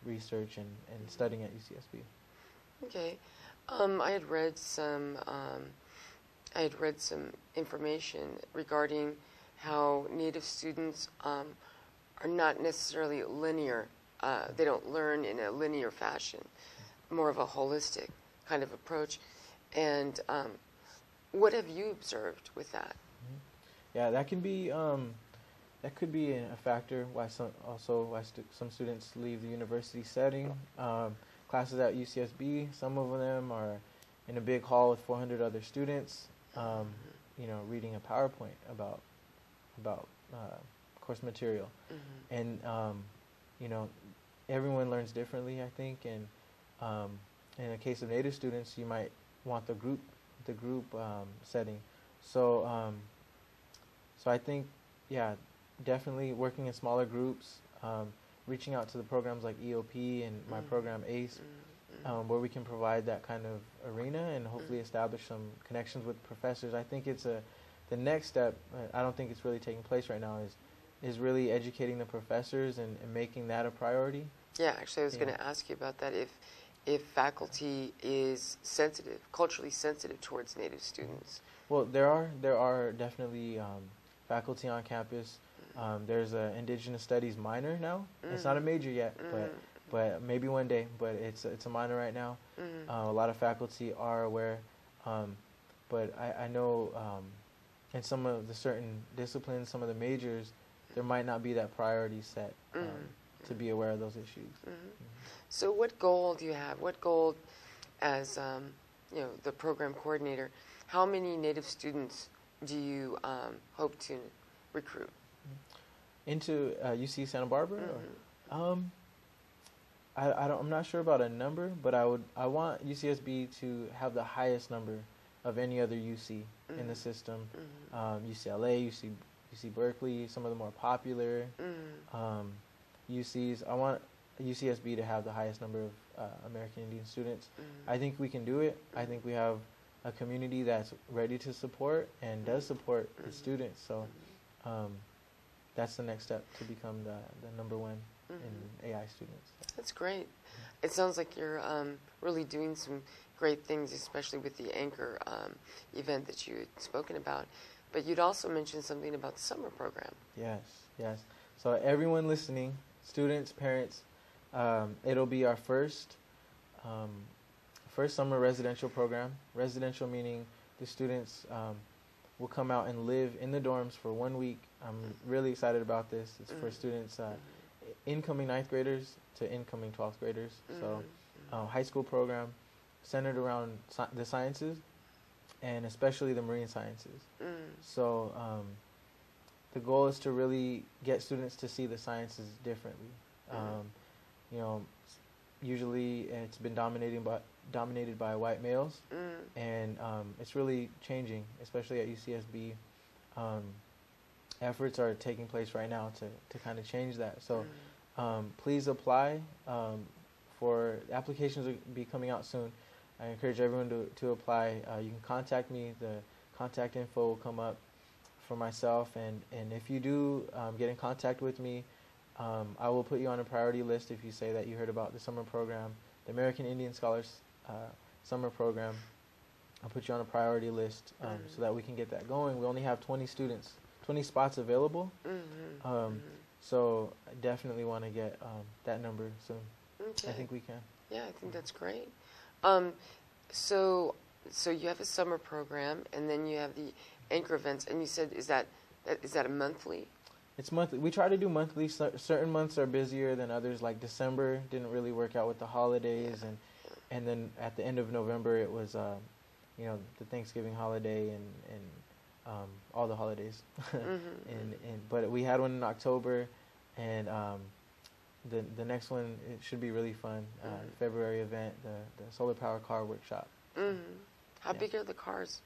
research and studying at UCSB. Okay. I had read some information regarding how Native students are not necessarily linear. They don't learn in a linear fashion, more of a holistic kind of approach. And what have you observed with that? Yeah, that can be that could be a factor why some students leave the university setting. Classes at UCSB, some of them are in a big hall with 400 other students, reading a PowerPoint about course material, and everyone learns differently, I think, and in the case of Native students, you might want the group setting. So I think, yeah, definitely working in smaller groups, reaching out to the programs like EOP and my program ACE, where we can provide that kind of arena and hopefully establish some connections with professors. I think it's the next step. I don't think it's really taking place right now. Is really educating the professors and making that a priority. Yeah, actually, I was going to ask you about that. If faculty is sensitive, culturally sensitive towards Native students. Well, there are definitely faculty on campus. There's an Indigenous Studies minor now. It's not a major yet, but maybe one day. But it's a minor right now. A lot of faculty are aware, but I know in some of the certain disciplines, some of the majors, there might not be that priority set to be aware of those issues. So what goal do you have? What goal, as the program coordinator, how many Native students do you hope to recruit? Into UC Santa Barbara? I'm not sure about a number, but I want UCSB to have the highest number of any other UC in the system. UCLA, UC Berkeley, some of the more popular UCs. I want UCSB to have the highest number of American Indian students. I think we can do it. I think we have a community that's ready to support and does support its students. So that's the next step to become the number one in AI students. That's great. It sounds like you're really doing some great things, especially with the Anchor event that you had spoken about. But you'd also mentioned something about the summer program. Yes. So everyone listening, students, parents, it'll be our first summer residential program. Residential meaning the students will come out and live in the dorms for 1 week. I'm really excited about this. It's for students, incoming 9th graders to incoming 12th graders. So high school program centered around the sciences, and especially the marine sciences. So the goal is to really get students to see the sciences differently. Usually it's been dominated by white males, and it's really changing, especially at UCSB. Efforts are taking place right now to kind of change that. So please apply. For applications will be coming out soon. I encourage everyone to apply. You can contact me. The contact info will come up for myself, and if you do get in contact with me, I will put you on a priority list if you say that you heard about the summer program, the American Indian Scholars summer program. I'll put you on a priority list so that we can get that going. We only have 20 spots available, so I definitely want to get that number soon. Okay. I think we can. Yeah, I think that's great. So you have a summer program, and then you have the Anchor events, and you said is that a monthly? It's monthly. We try to do monthly. Certain months are busier than others. Like December didn't really work out with the holidays, and then at the end of November it was the Thanksgiving holiday and all the holidays. But we had one in October, and the next one, it should be really fun. February event, the solar power car workshop. How big are the cars?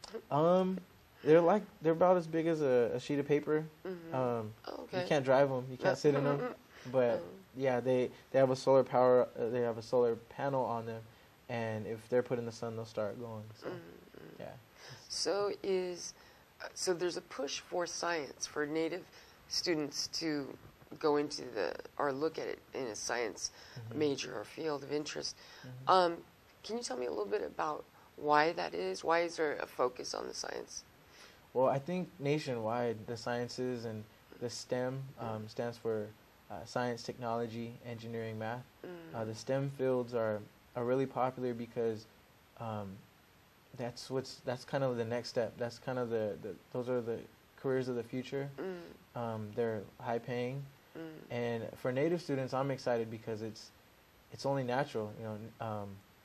They're about as big as a sheet of paper. You can't drive them. You can't sit in them. But yeah, they have a solar power. They have a solar panel on them, and if they're put in the sun, they'll start going. So yeah. So there's a push for science for Native students to go into or look at it in a science major or field of interest. Can you tell me a little bit about why that is? Why is there a focus on the science? Well, I think nationwide, the sciences and the STEM stands for science, technology, engineering, math. The STEM fields are really popular because that's kind of the next step. That's kind of those are the careers of the future. They're high paying, and for Native students, I'm excited because it's only natural.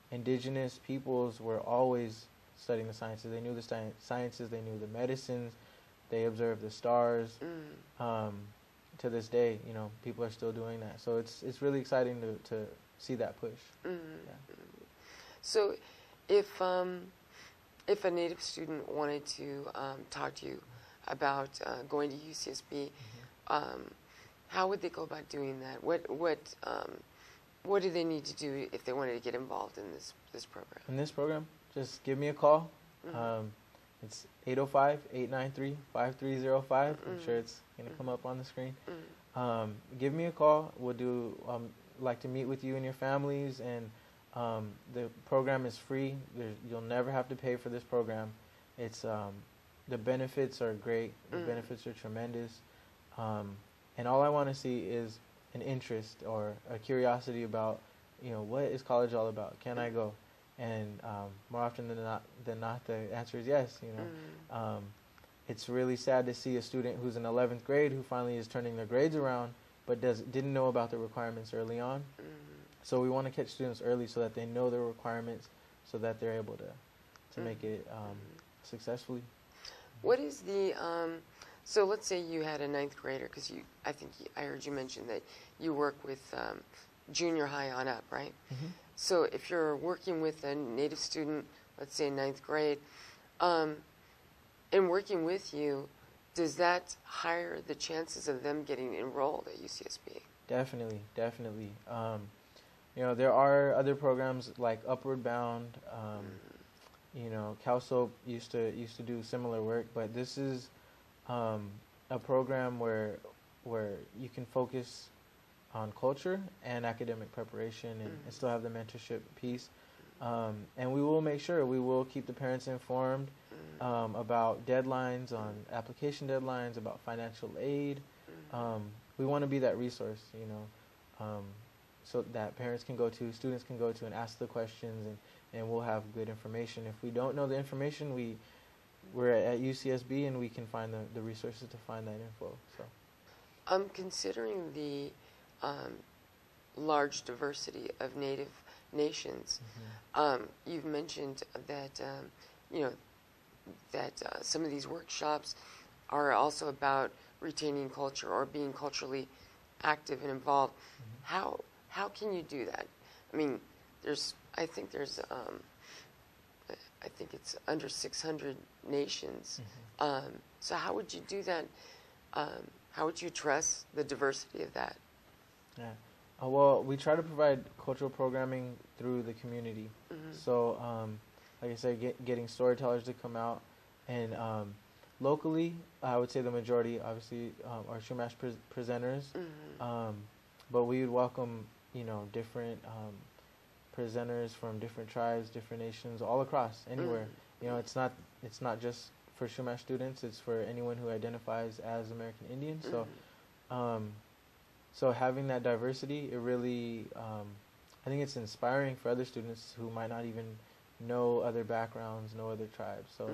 Indigenous peoples were always studying the sciences. They knew the sciences. They knew the medicines. They observed the stars. To this day, people are still doing that. So it's really exciting to see that push. Yeah. So, if a Native student wanted to talk to you about going to UCSB, how would they go about doing that? What do they need to do if they wanted to get involved in this program? In this program, just give me a call. It's 805-893-5305. I'm sure it's going to come up on the screen. Give me a call. We'll like to meet with you and your families, and the program is free. You'll never have to pay for this program. It's the benefits are great. The benefits are tremendous. And all I want to see is an interest or a curiosity about, what is college all about? Can I go? And more often than not, the answer is yes. It's really sad to see a student who's in 11th grade who finally is turning their grades around, but didn't know about the requirements early on. So we want to catch students early so that they know the requirements, so that they're able to make it successfully. What is the so let's say you had a 9th grader, because I heard you mention that you work with junior high on up, right? So if you're working with a Native student, let's say 9th grade, in working with you, does that higher the chances of them getting enrolled at UCSB? Definitely. There are other programs like Upward Bound. CalSoap used to do similar work, but this is a program where you can focus on culture and academic preparation and still have the mentorship piece. And we will make sure, we will keep the parents informed about deadlines, on application deadlines, about financial aid. We want to be that resource, so that parents can go to, students can go to and ask the questions, and we'll have good information. If we don't know the information, we're at UCSB and we can find the resources to find that info. So, considering the large diversity of Native nations, you've mentioned that some of these workshops are also about retaining culture or being culturally active and involved. How can you do that? I mean, I think it's under 600 nations. So how would you do that? How would you address the diversity of that? Yeah. Well, we try to provide cultural programming through the community. So, like I said, getting storytellers to come out, and locally, I would say the majority, obviously, are Chumash presenters. But we would welcome, different presenters from different tribes, different nations, all across, anywhere. It's not just for Chumash students; it's for anyone who identifies as American Indian. So having that diversity, it really, I think it's inspiring for other students who might not even know other backgrounds, know other tribes. So,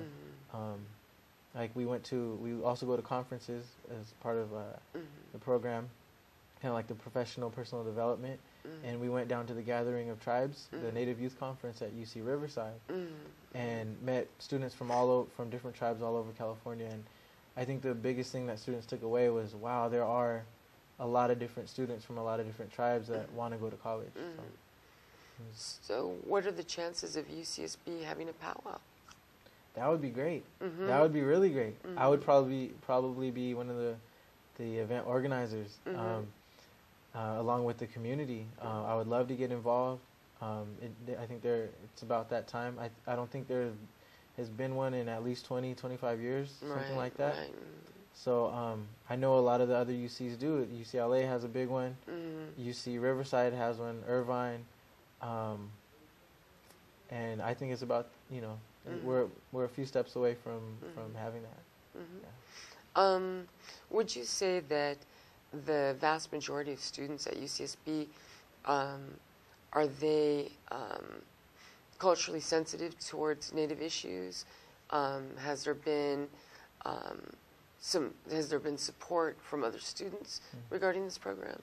like we also go to conferences as part of the program, kind of like the professional personal development. And we went down to the Gathering of Tribes, the Native Youth Conference at UC Riverside, and met students from different tribes all over California. And I think the biggest thing that students took away was, wow, there are a lot of different students from a lot of different tribes that want to go to college. So what are the chances of UCSB having a powwow? That would be great. That would be really great. I would probably be one of the event organizers, along with the community. I would love to get involved. I think it's about that time. I don't think there has been one in at least 20, 25 years, something like that. So I know a lot of the other UCs do it. UCLA has a big one. UC Riverside has one. Irvine, and I think it's about we're a few steps away from having that. Yeah. Would you say that the vast majority of students at UCSB are they culturally sensitive towards Native issues? Has there been support from other students regarding this program?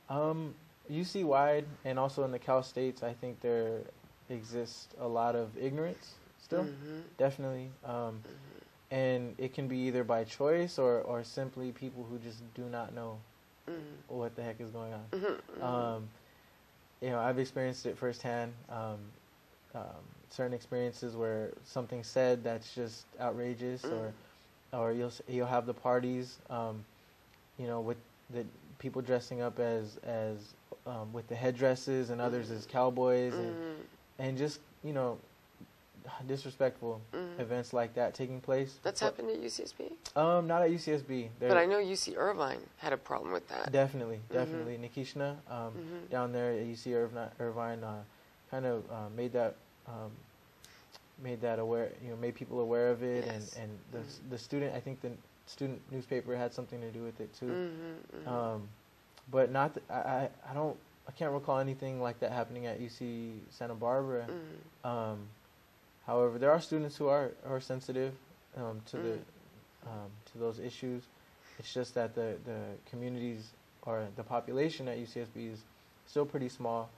UC-wide and also in the Cal States, I think there exists a lot of ignorance still, definitely. And it can be either by choice or simply people who just do not know what the heck is going on. I've experienced it firsthand. Certain experiences where something's said that's just outrageous, or you'll have the parties, with the people dressing up as with the headdresses and others as cowboys, and just disrespectful events like that taking place. That's happened at UCSB? Not at UCSB. But I know UC Irvine had a problem with that. Definitely. Nikishna down there at UC Irvine kind of made that aware. Made people aware of it, Yes. and the student. I think the student newspaper had something to do with it too. But not. I can't recall anything like that happening at UC Santa Barbara. However, there are students who are sensitive to those issues. It's just that the communities or the population at UCSB is still pretty small.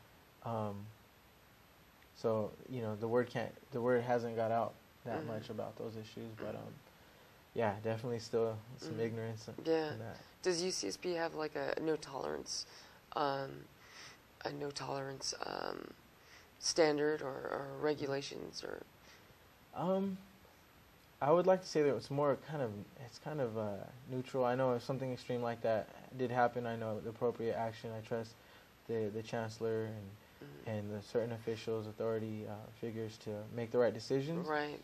So the word hasn't got out that much about those issues. But yeah, definitely still some ignorance in that. Does UCSB have like a no tolerance standard or regulations or? I would like to say that it's more kind of neutral. I know if something extreme like that did happen, I know the appropriate action. I trust the chancellor and the certain officials, authority figures to make the right decisions. Right.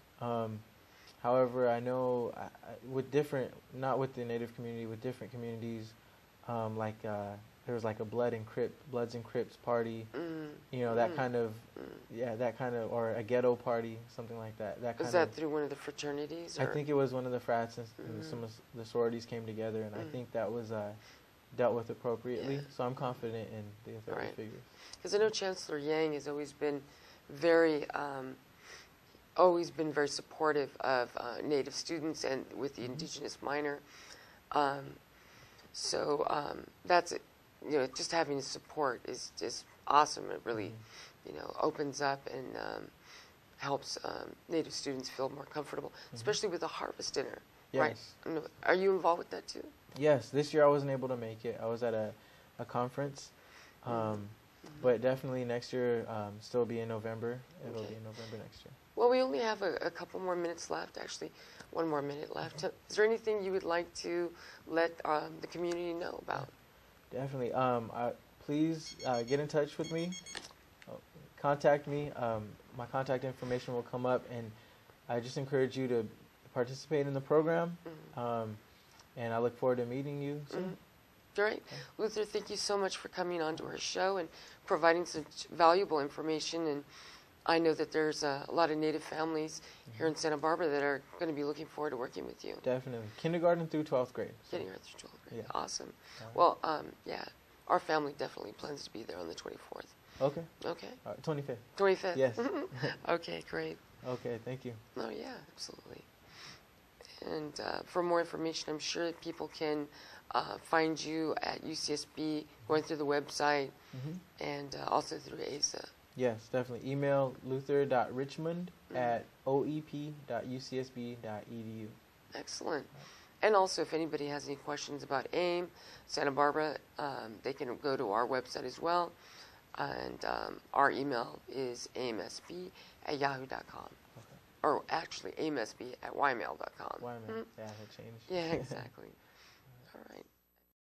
However, I know not with the Native community, with different communities, there was like a Bloods and Crips party, that kind of, or a ghetto party, something like that. Was that through one of the fraternities? Or? I think it was one of the frats, and some of the sororities came together, and I think that was dealt with appropriately. So I'm confident in the authority figures. Because I know Chancellor Yang has always been very supportive of Native students and with the indigenous minor. That's it. Just having support is just awesome. It really, opens up and helps Native students feel more comfortable, especially with the harvest dinner. Yes. Right? Are you involved with that too? Yes. This year I wasn't able to make it. I was at a conference, but definitely next year, still be in November. It'll be in November next year. Well, we only have a couple more minutes left. Actually, 1 more minute left. Is there anything you would like to let the community know about? Definitely. Please get in touch with me. Contact me. My contact information will come up, and I just encourage you to participate in the program. And I look forward to meeting you soon. Great. Luther, thank you so much for coming on to our show and providing such valuable information. And I know that there's a lot of Native families here in Santa Barbara that are going to be looking forward to working with you. Definitely. Kindergarten through 12th grade. Kindergarten through 12th grade. Yeah. Awesome. Well, our family definitely plans to be there on the 24th. Okay. Okay. 25th. 25th? Yes. Okay, great. Okay, thank you. Oh, yeah, absolutely. And for more information, I'm sure that people can find you at UCSB, going through the website, and also through ASA. Yes, definitely. Email luther.richmond@oep.ucsb.edu. Excellent. And also, if anybody has any questions about AIM, Santa Barbara, they can go to our website as well. And our email is aimsb@yahoo.com. Okay. Or actually, aimsb@ymail.com. Ymail. Yeah, that changed. Yeah, exactly. All right.